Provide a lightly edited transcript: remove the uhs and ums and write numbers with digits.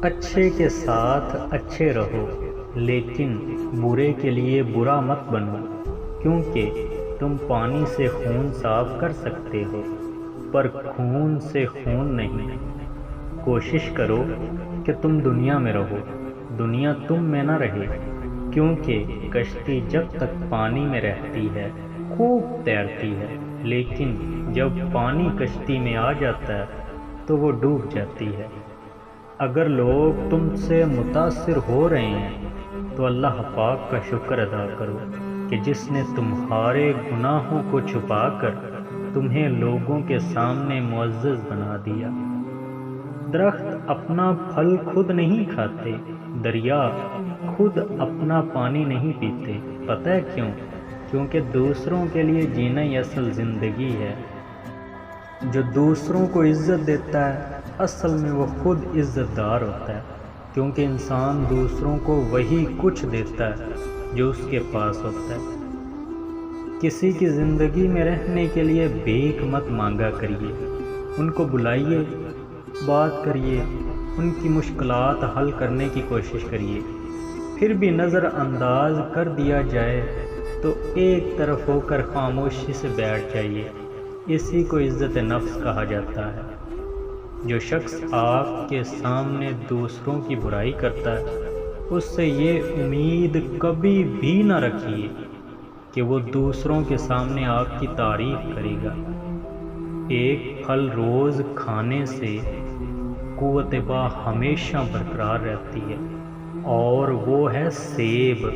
اچھے کے ساتھ اچھے رہو، لیکن برے کے لیے برا مت بنو، کیونکہ تم پانی سے خون صاف کر سکتے ہو پر خون سے خون نہیں۔ کوشش کرو کہ تم دنیا میں رہو، دنیا تم میں نہ رہے، کیونکہ کشتی جب تک پانی میں رہتی ہے خوب تیرتی ہے، لیکن جب پانی کشتی میں آ جاتا ہے تو وہ ڈوب جاتی ہے۔ اگر لوگ تم سے متاثر ہو رہے ہیں تو اللہ پاک کا شکر ادا کرو کہ جس نے تمہارے گناہوں کو چھپا کر تمہیں لوگوں کے سامنے معزز بنا دیا۔ درخت اپنا پھل خود نہیں کھاتے، دریا خود اپنا پانی نہیں پیتے۔ پتہ ہے کیوں؟ کیونکہ دوسروں کے لیے جینا ہی اصل زندگی ہے۔ جو دوسروں کو عزت دیتا ہے اصل میں وہ خود عزت دار ہوتا ہے، کیونکہ انسان دوسروں کو وہی کچھ دیتا ہے جو اس کے پاس ہوتا ہے۔ کسی کی زندگی میں رہنے کے لیے بھیک مت مانگا کریے، ان کو بلائیے، بات کریے، ان کی مشکلات حل کرنے کی کوشش کریے۔ پھر بھی نظر انداز کر دیا جائے تو ایک طرف ہو کر خاموشی سے بیٹھ جائیے، اسی کو عزت نفس کہا جاتا ہے۔ جو شخص آپ کے سامنے دوسروں کی برائی کرتا ہے اس سے یہ امید کبھی بھی نہ رکھیے کہ وہ دوسروں کے سامنے آپ کی تعریف کرے گا۔ ایک پھل روز کھانے سے قوت باہ ہمیشہ برقرار رہتی ہے، اور وہ ہے سیب۔